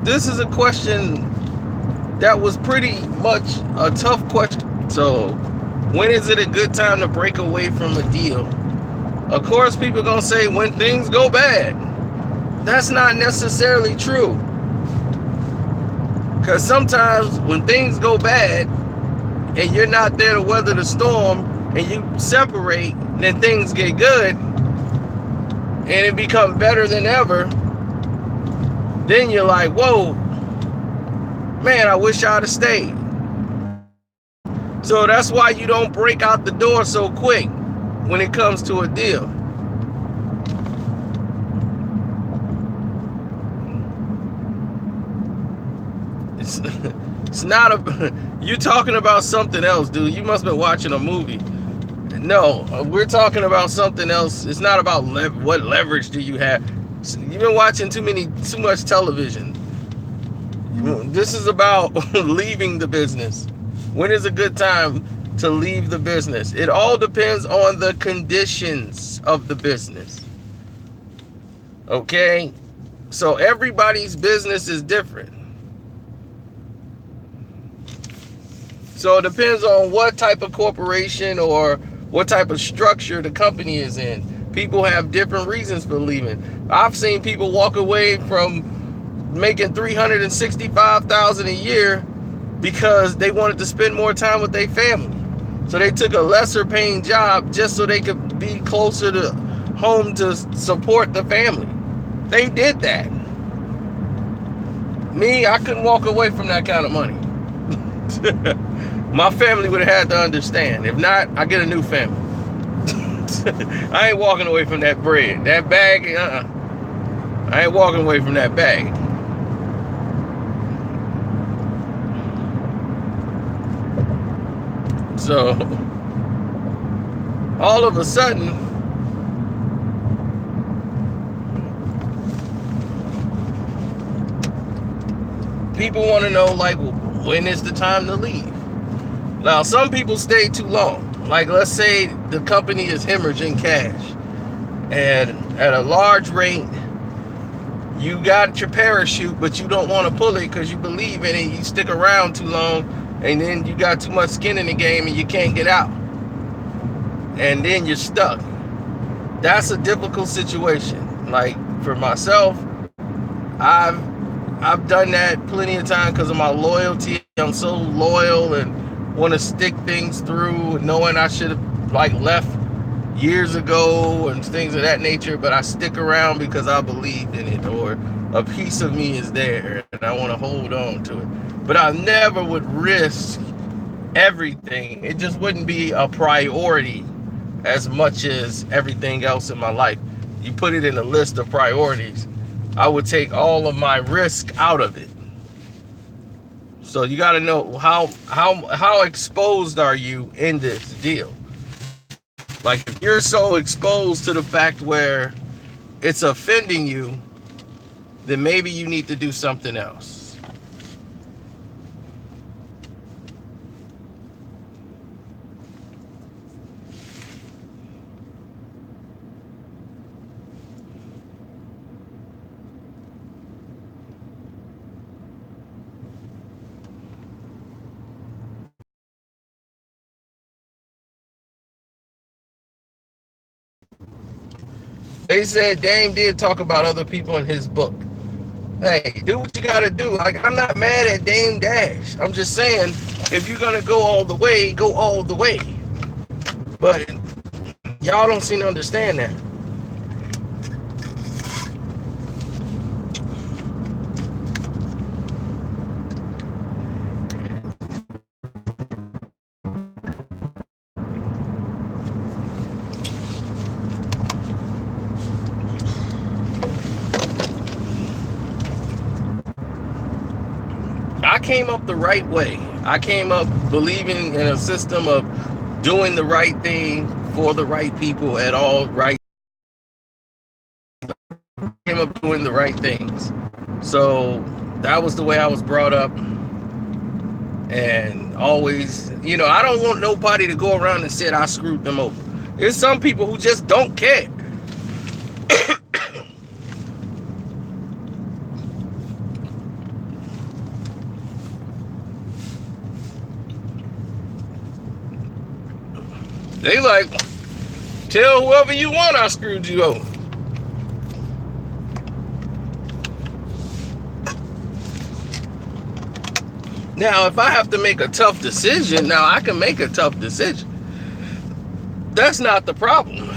this is a question that was pretty much a tough question. So, when is it a good time to break away from a deal? Of course, people are gonna say when things go bad. That's not necessarily true. Because sometimes when things go bad and you're not there to weather the storm and you separate, then things get good and it becomes better than ever. Then you're like, whoa, man, I wish I'd have stayed. So that's why you don't break out the door so quick when it comes to a deal. It's not a. You're talking about something else, dude. You must have been watching a movie. No, we're talking about something else. It's not about what leverage do you have. You've been watching too much television. This is about leaving the business. When is a good time to leave the business? It all depends on the conditions of the business. Okay? So everybody's business is different. So it depends on what type of corporation or what type of structure the company is in. People have different reasons for leaving. I've seen people walk away from making $365,000 a year because they wanted to spend more time with their family. So they took a lesser paying job just so they could be closer to home to support the family. They did that. Me, I couldn't walk away from that kind of money. My family would have had to understand. If not, I get a new family. I ain't walking away from that bread. That bag, I ain't walking away from that bag. So, all of a sudden, people want to know, like, when is the time to leave? Now, some people stay too long. Like, let's say the company is hemorrhaging cash, and at a large rate, you got your parachute, but you don't want to pull it because you believe in it. You stick around too long, and then you got too much skin in the game, and you can't get out. And then you're stuck. That's a difficult situation. Like, for myself, I've done that plenty of time because of my loyalty. I'm so loyal and want to stick things through, knowing I should have like left years ago and things of that nature, but I stick around because I believed in it, or a piece of me is there and I want to hold on to it. But I never would risk everything. It just wouldn't be a priority as much as everything else in my life. You put it in a list of priorities, I would take all of my risk out of it. So you got to know how exposed are you in this deal. Like, if you're so exposed to the fact where it's offending you, then maybe you need to do something else. They said Dame did talk about other people in his book. Hey, do what you gotta do. Like, I'm not mad at Dame Dash. I'm just saying, if you're gonna go all the way, go all the way. But y'all don't seem to understand that. I came up the right way. I came up believing in a system of doing the right thing for the right people at all right. I came up doing the right things. So that was the way I was brought up. And always, I don't want nobody to go around and say I screwed them over. There's some people who just don't care. They like, tell whoever you want I screwed you over. Now, if I have to make a tough decision, now I can make a tough decision. That's not the problem.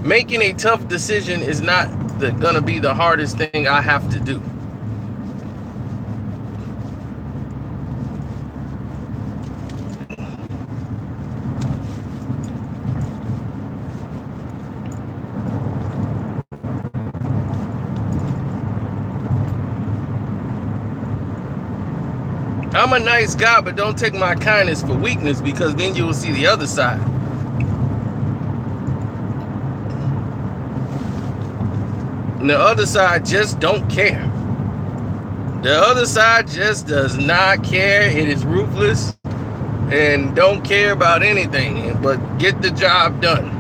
Making a tough decision is not gonna be the hardest thing I have to do. I'm a nice guy, but don't take my kindness for weakness, because then you will see the other side. And the other side just don't care. The other side just does not care. It is ruthless and don't care about anything but get the job done.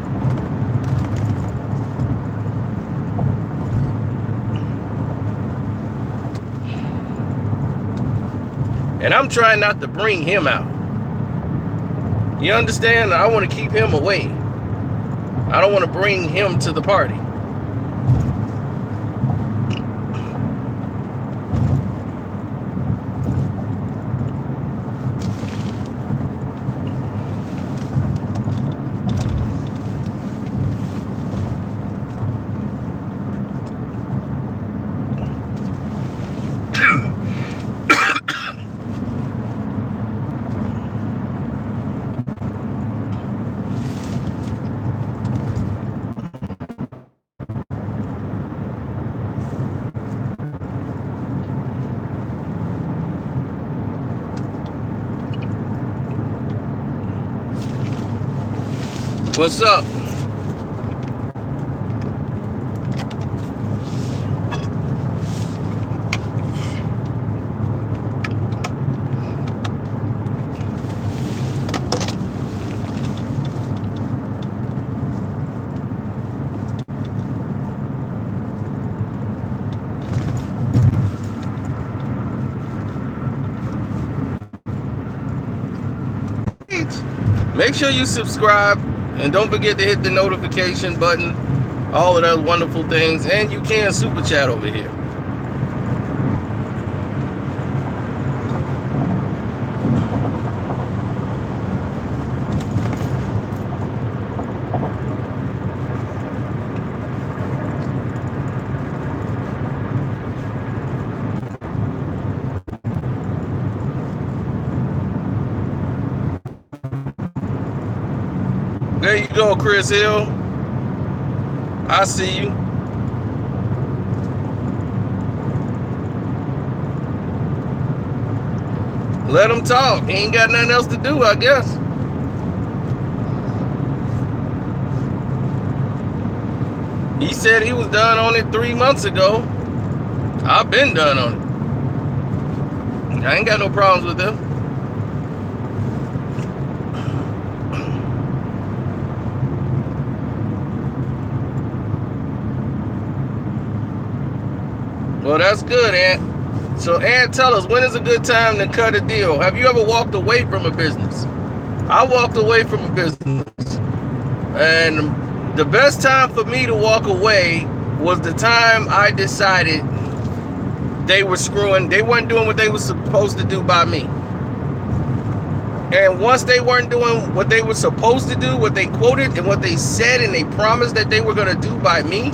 And I'm trying not to bring him out. You understand? I want to keep him away. I don't want to bring him to the party. What's up? Make sure you subscribe and don't forget to hit the notification button, all of those wonderful things, and you can super chat over here. There you go, Chris Hill. I see you. Let him talk. He ain't got nothing else to do, I guess. He said he was done on it 3 months ago. I've been done on it. I ain't got no problems with them. Well, that's good, Ant. So, Ant, tell us, when is a good time to cut a deal? Have you ever walked away from a business? I walked away from a business. And the best time for me to walk away was the time I decided they were screwing. They weren't doing what they were supposed to do by me. And once they weren't doing what they were supposed to do, what they quoted and what they said and they promised that they were going to do by me,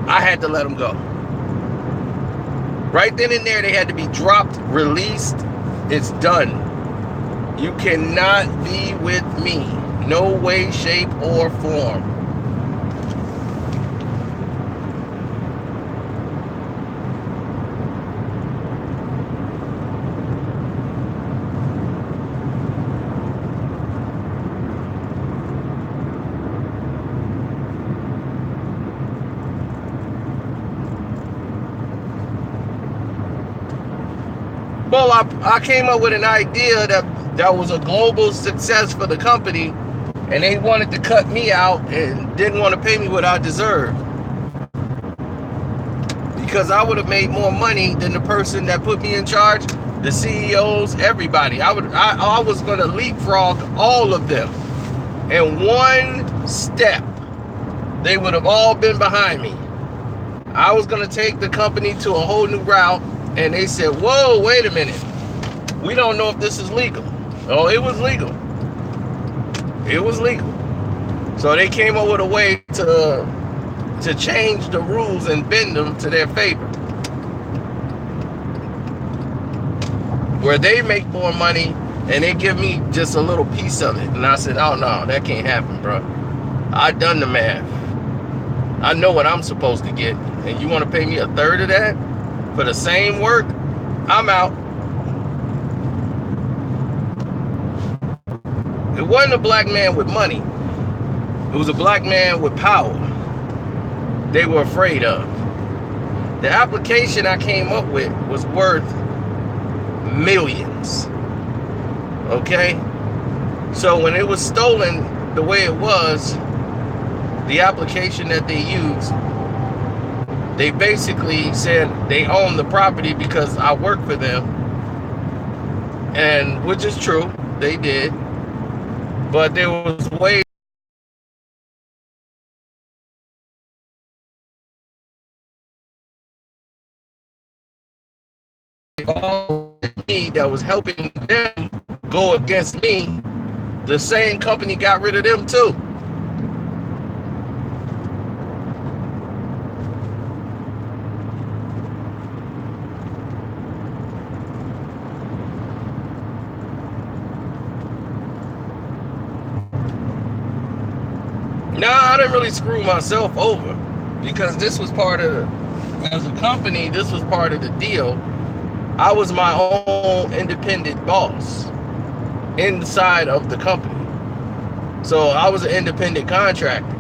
I had to let them go. Right then and there, they had to be dropped, released. It's done. You cannot be with me. No way, shape, or form. Well, I came up with an idea that was a global success for the company, and they wanted to cut me out and didn't want to pay me what I deserved, because I would have made more money than the person that put me in charge. the CEOs, everybody. I was going to leapfrog all of them. In one step, they would have all been behind me. I was going to take the company to a whole new route, and they said, whoa, wait a minute. We don't know if this is legal. Oh, it was legal. It was legal. So they came up with a way to change the rules and bend them to their favor, where they make more money and they give me just a little piece of it. And I said, oh no, that can't happen, bro. I done the math. I know what I'm supposed to get, and you want to pay me a third of that for the same work? I'm out. It wasn't a black man with money. It was a black man with power they were afraid of. The application I came up with was worth millions. Okay? So when it was stolen the way it was, the application that they used, they basically said they own the property because I work for them. And which is true, they did. But there was ways that was helping them go against me. The same company got rid of them too. No, I didn't really screw myself over, because this was part of, as a company, this was part of the deal. I was my own independent boss inside of the company. So I was an independent contractor.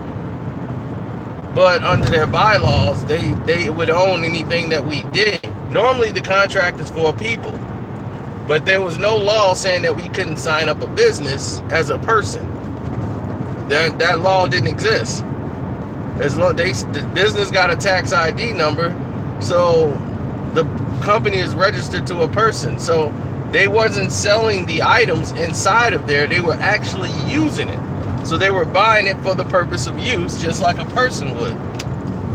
But under their bylaws, they would own anything that we did. Normally the contract is for people, but there was no law saying that we couldn't sign up a business as a person. That law didn't exist. As long the business got a tax ID number, so the company is registered to a person. So they wasn't selling the items inside of there, they were actually using it. So they were buying it for the purpose of use, just like a person would.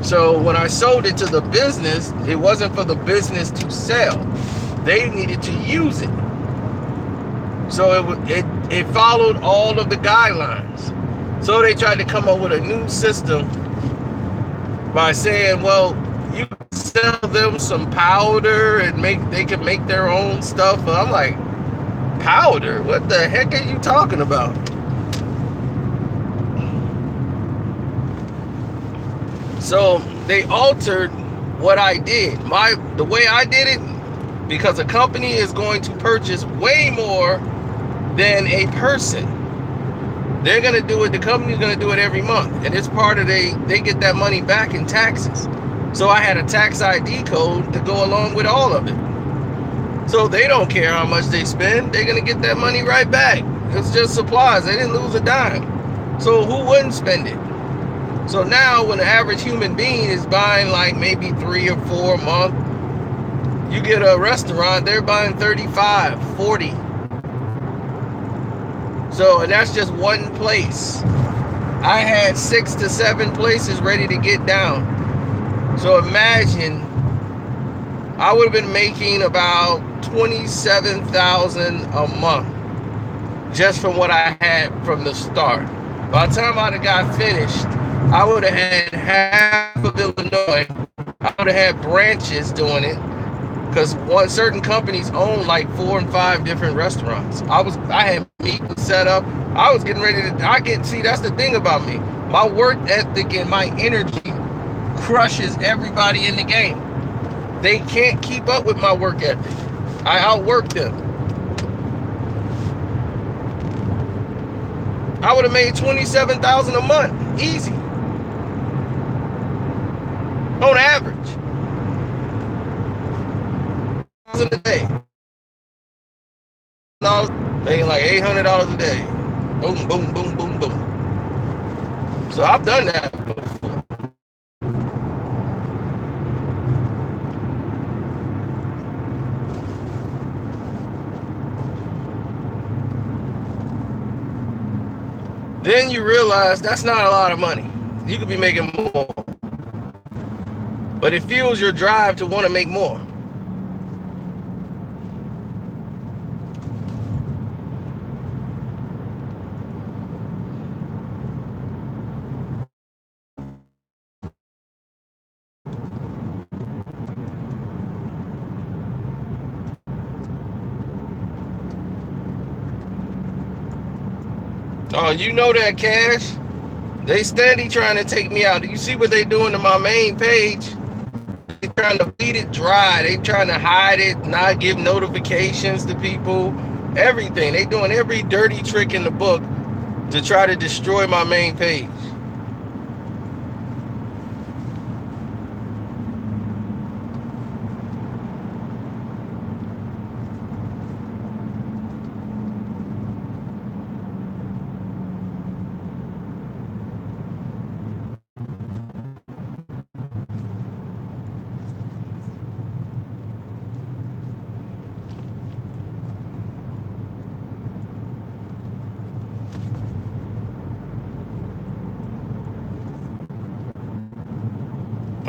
So when I sold it to the business, it wasn't for the business to sell. They needed to use it. So it followed all of the guidelines. So they tried to come up with a new system by saying, well, you can sell them some powder and they can make their own stuff. And I'm like, powder? What the heck are you talking about? So they altered what I did. The way I did it, because a company is going to purchase way more than a person. They're going to do it, the company's going to do it every month. And it's part of they get that money back in taxes. So I had a tax ID code to go along with all of it. So they don't care how much they spend. They're going to get that money right back. It's just supplies. They didn't lose a dime. So who wouldn't spend it? So now when the average human being is buying like maybe 3 or 4 a month, you get a restaurant, they're buying 35, 40. So, and that's just one place. I had 6 to 7 places ready to get down. So imagine, I would have been making about $27,000 a month just from what I had from the start. By the time I'd have got finished, I would have had half of Illinois. I would have had branches doing it, because certain companies own like 4 and 5 different restaurants. I had meetings set up. I was getting ready to. See, that's the thing about me. My work ethic and my energy crushes everybody in the game. They can't keep up with my work ethic. I outwork them. I would have made $27,000 a month, easy, on average. A day. Making like $800 a day. Boom, boom, boom, boom, boom. So I've done that before. Then you realize that's not a lot of money. You could be making more. But it fuels your drive to want to make more. Oh, you know that, Cash? They steady trying to take me out. You see what they doing to my main page? They trying to feed it dry. They trying to hide it, not give notifications to people. Everything. They doing every dirty trick in the book to try to destroy my main page.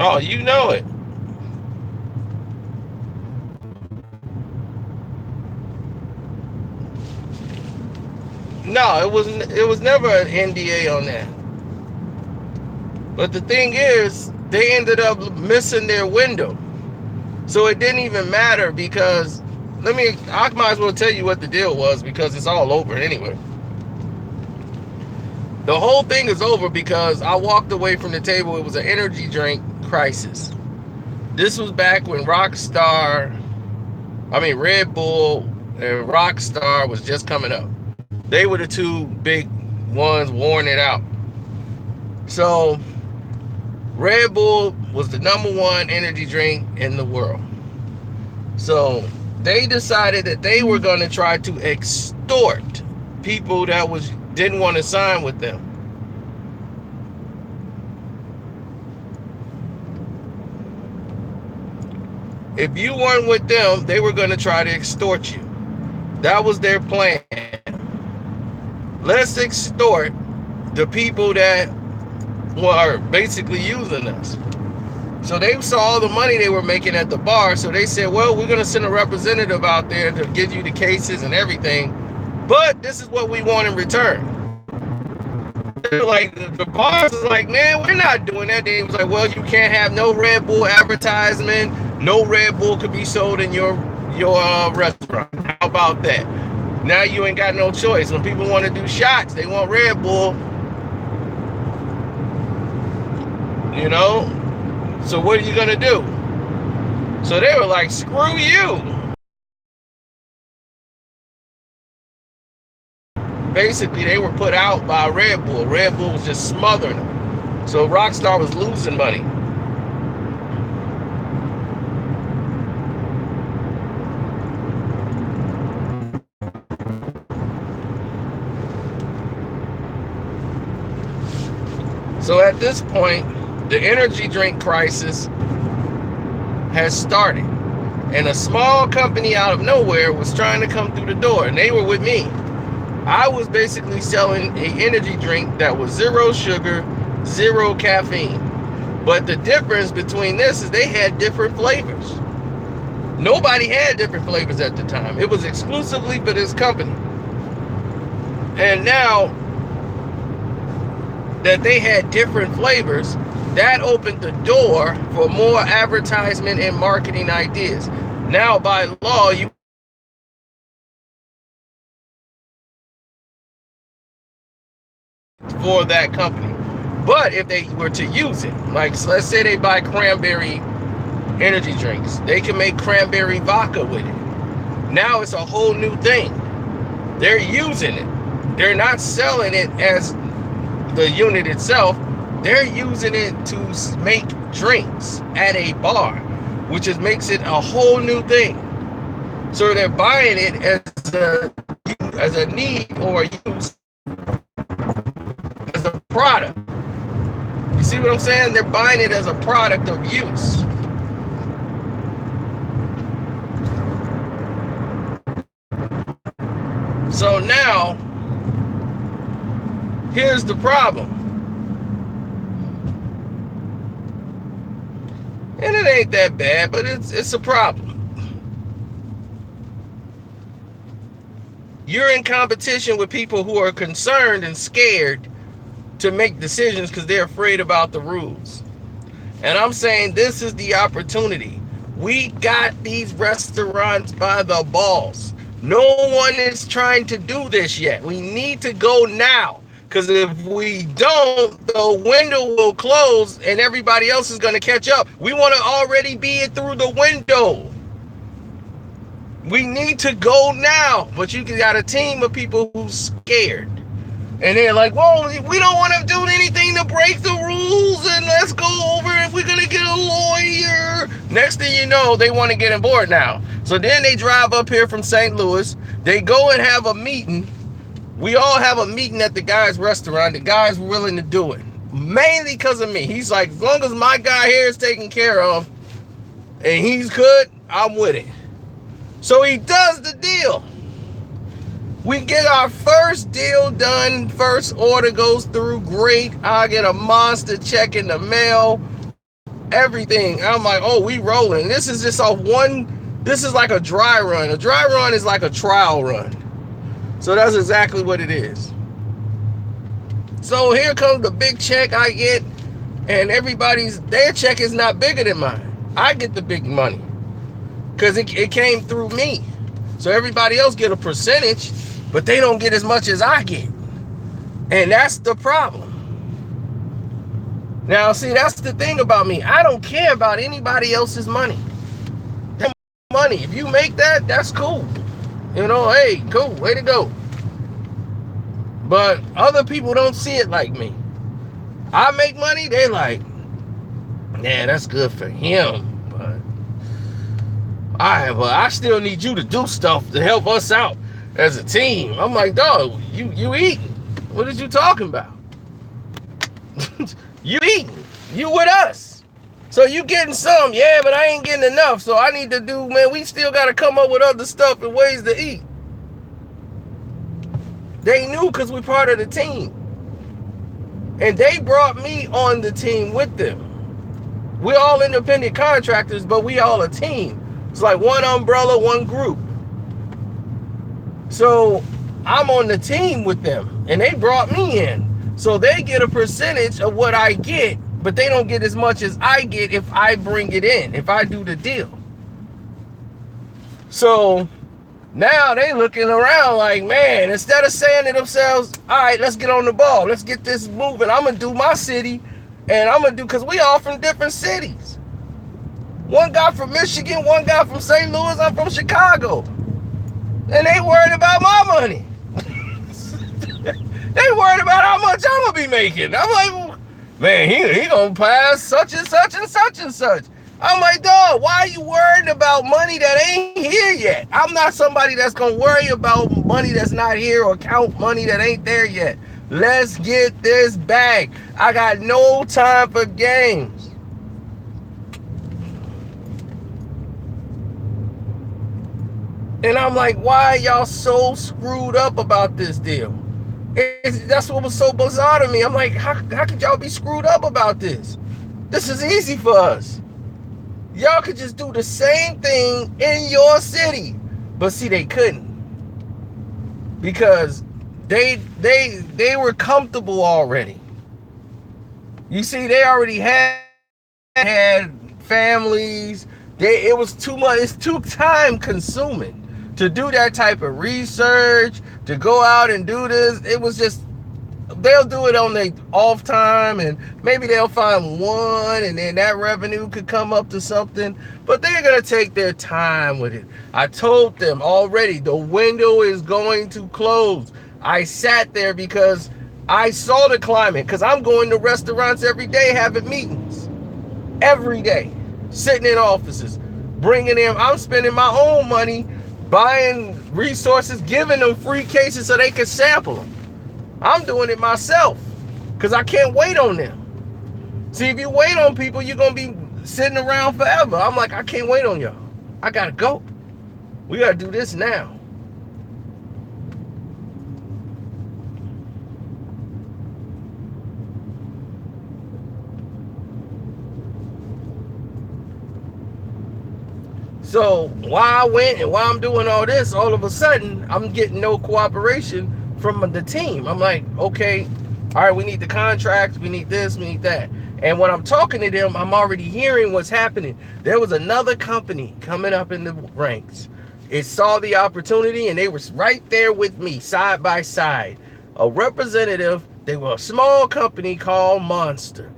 Oh, you know it. No, it wasn't. It was never an NDA on that. But the thing is, they ended up missing their window. So it didn't even matter because I might as well tell you what the deal was because it's all over anyway. The whole thing is over because I walked away from the table. It was an energy drink crisis. This was back when Red Bull and Rockstar was just coming up. They were the two big ones warring it out. So Red Bull was the #1 energy drink in the world. So they decided that they were going to try to extort people that didn't want to sign with them. If you weren't with them, they were going to try to extort you. That was their plan. Let's extort the people that were basically using us. So they saw all the money they were making at the bar. So they said, well, we're going to send a representative out there to give you the cases and everything. But this is what we want in return. Like the bars was like, man, we're not doing that. They was like, well, you can't have no Red Bull advertisement. No Red Bull could be sold in your restaurant. How about that? Now you ain't got no choice. When people want to do shots, they want Red Bull. You know? So what are you going to do? So they were like, screw you. Basically, they were put out by Red Bull. Red Bull was just smothering them. So Rockstar was losing money. So at this point, the energy drink crisis has started. And a small company out of nowhere was trying to come through the door. And they were with me. I was basically selling an energy drink that was 0 sugar, 0 caffeine. But the difference between this is they had different flavors. Nobody had different flavors at the time. It was exclusively for this company. And now that they had different flavors, that opened the door for more advertisement and marketing ideas. Now, by law, you for that company. But if they were to use it, like let's say they buy cranberry energy drinks, they can make cranberry vodka with it. Now it's a whole new thing. They're using it. They're not selling it as the unit itself. They're using it to make drinks at a bar, which makes it a whole new thing. So they're buying it as a need or a use, as a product. You see what I'm saying? They're buying it as a product of use. So now Here's the problem. And it ain't that bad, but it's a problem. You're in competition with people who are concerned and scared to make decisions because they're afraid about the rules. And I'm saying this is the opportunity. We got these restaurants by the balls. No one is trying to do this yet. We need to go now. Because if we don't, the window will close and everybody else is going to catch up. We want to already be it through the window. We need to go now. But you got a team of people who's scared. And they're like, well, we don't want to do anything to break the rules, and let's go over if we're going to get a lawyer. Next thing you know, they want to get on board now. So then they drive up here from St. Louis. They go and have a meeting. We all have a meeting at the guy's restaurant. The guy's willing to do it. Mainly because of me. He's like, as long as my guy here is taken care of and he's good, I'm with it. So he does the deal. We get our first deal done. First order goes through great. I get a monster check in the mail. Everything. I'm like, oh, we rolling. This is just off one. This is like a dry run. A dry run is like a trial run. So that's exactly what it is. So here comes the big check I get. And their check is not bigger than mine. I get the big money. Because it came through me. So everybody else get a percentage. But they don't get as much as I get. And that's the problem. Now, see, that's the thing about me. I don't care about anybody else's money. That money, if you make that, that's cool. You know, hey, cool, way to go. But other people don't see it like me. I make money, they like, man, that's good for him. But I still need you to do stuff to help us out as a team. I'm like, dog, you eating. What are you talking about? You eating. You with us. So you getting some, yeah, but I ain't getting enough. So I need to do, man, we still got to come up with other stuff and ways to eat. They knew because we're part of the team. And they brought me on the team with them. We're all independent contractors, but we all a team. It's like one umbrella, one group. So I'm on the team with them, and they brought me in. So they get a percentage of what I get, but they don't get as much as I get if I bring it in, if I do the deal. So now they looking around like, man, instead of saying to themselves, all right, let's get on the ball. Let's get this moving. I'm going to do my city, and I'm going to do, because we all from different cities. One guy from Michigan, one guy from St. Louis, I'm from Chicago. And they worried about my money. They worried about how much I'm going to be making. I'm like, man, he going to pass such and such and such and such. I'm like, dog, why are you worried about money that ain't here yet? I'm not somebody that's going to worry about money that's not here or count money that ain't there yet. Let's get this bag. I got no time for games. And I'm like, why are y'all so screwed up about this deal? That's what was so bizarre to me. I'm like, how could y'all be screwed up about this? This is easy for us. Y'all could just do the same thing in your city. But see, they couldn't. Because they were comfortable already. You see, they already had families. It was too much. It's too time consuming to do that type of research, to go out and do this. It was just, they'll do it on their off time, and maybe they'll find one, and then that revenue could come up to something, but they're going to take their time with it. I told them already, the window is going to close. I sat there because I saw the climate, because I'm going to restaurants every day, having meetings every day, sitting in offices, bringing in, I'm spending my own money, buying resources, giving them free cases so they can sample them. I'm doing it myself because I can't wait on them. See, if you wait on people, you're going to be sitting around forever. I'm like, I can't wait on y'all. I got to go. We got to do this now. So while I went and while I'm doing all this, all of a sudden I'm getting no cooperation from the team. I'm like, okay, all right, we need the contracts, we need this, we need that. And when I'm talking to them, I'm already hearing what's happening. There was another company coming up in the ranks. It saw the opportunity and they were right there with me, side by side. A representative, they were a small company called Monster.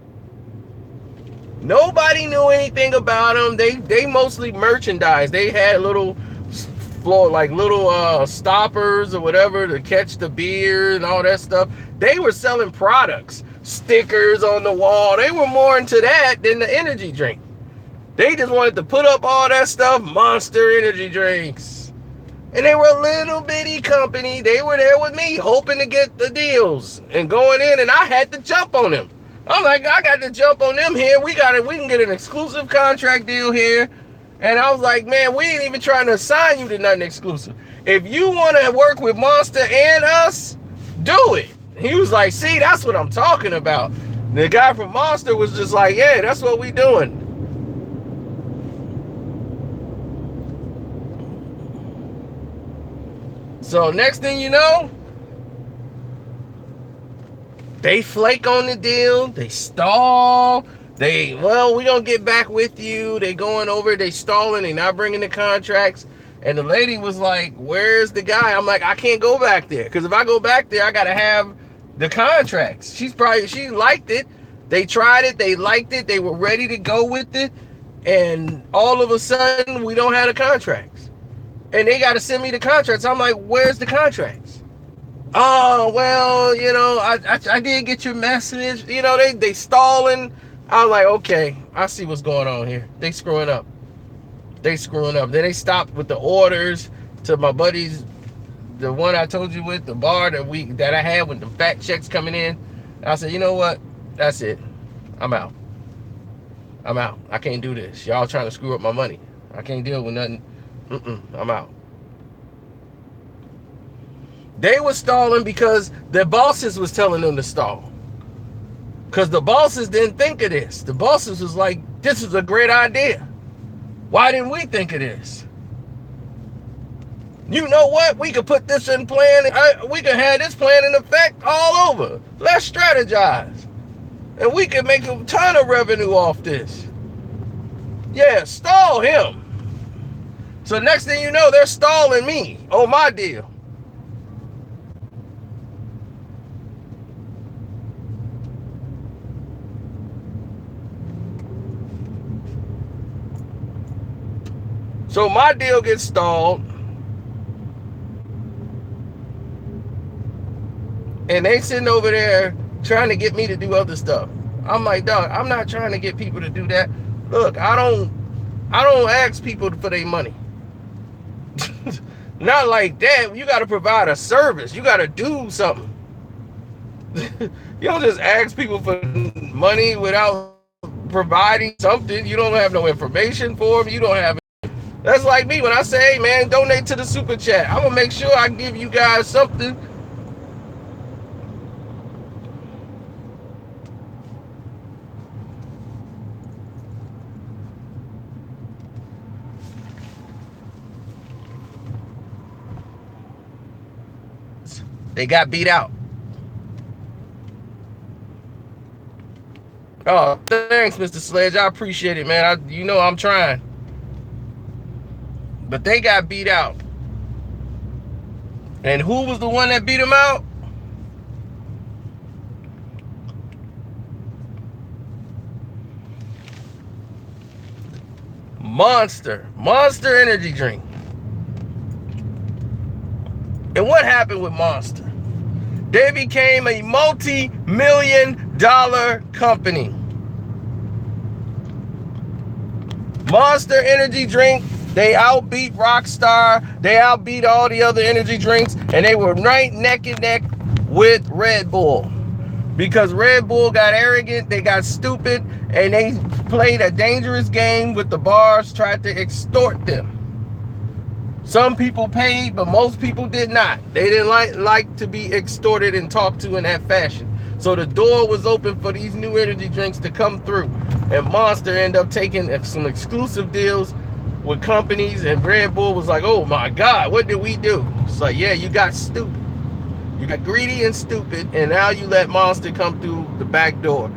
Nobody knew anything about them. They mostly merchandise. They had little floor, like little stoppers or whatever to catch the beer and all that stuff. They were selling products, stickers on the wall. They were more into that than the energy drink. They just wanted to put up all that stuff, Monster energy drinks. And they were a little bitty company. They were there with me, hoping to get the deals and going in, and I had to jump on them. I'm like, I got to jump on them here. We can get an exclusive contract deal here. And I was like, man, we ain't even trying to assign you to nothing exclusive. If you want to work with Monster and us, do it. He was like, see, that's what I'm talking about. The guy from Monster was just like, yeah, that's what we doing. So next thing you know, they flake on the deal, they stall, well, we gonna get back with you. They going over, they stalling, they not bringing the contracts. And the lady was like, where's the guy? I'm like, I can't go back there, because if I go back there, I gotta have the contracts. She liked it. They tried it, they liked it, they were ready to go with it, and all of a sudden, we don't have the contracts. And they gotta send me the contracts. I'm like, where's the contracts? Oh, well, you know, I did get your message. You know, they stalling. I'm like, okay, I see what's going on here. They screwing up. Then they stopped with the orders to my buddies, the one I told you with, the bar that I had with the fat checks coming in. I said, you know what? That's it. I'm out. I can't do this. Y'all trying to screw up my money. I can't deal with nothing. I'm out. They were stalling because their bosses was telling them to stall. Because the bosses didn't think of this. The bosses was like, this is a great idea. Why didn't we think of this? You know what? We could put this in plan. We could have this plan in effect all over. Let's strategize. And we can make a ton of revenue off this. Yeah, stall him. So next thing you know, they're stalling me on my deal. So my deal gets stalled. And they sitting over there trying to get me to do other stuff. I'm like, dog, I'm not trying to get people to do that. Look, I don't ask people for their money. Not like that. You got to provide a service. You got to do something. You don't just ask people for money without providing something. You don't have no information for them. You don't have. That's like me when I say, hey, man, donate to the super chat. I'm going to make sure I give you guys something. They got beat out. Oh, thanks, Mr. Sledge. I appreciate it, man. You know I'm trying. But they got beat out. And who was the one that beat them out? Monster energy drink. And what happened with Monster? They became a multi-million-dollar company. Monster energy drink, they outbeat Rockstar, they outbeat all the other energy drinks, and they were right neck and neck with Red Bull. Because Red Bull got arrogant, they got stupid, and they played a dangerous game with the bars, tried to extort them. Some people paid, but most people did not. They didn't like to be extorted and talked to in that fashion. So the door was open for these new energy drinks to come through. And Monster ended up taking some exclusive deals with companies, and Red Bull was like, oh my God, what did we do? It's like, yeah, you got stupid. You got greedy and stupid, and now you let Monster come through the back door.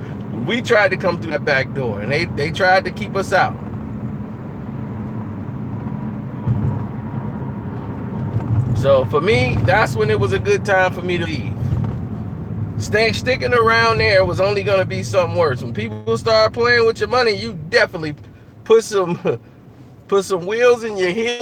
We tried to come through that back door, and they tried to keep us out. So for me, that's when it was a good time for me to leave. Sticking around there was only going to be something worse. When people start playing with your money, you definitely put some wheels in your heels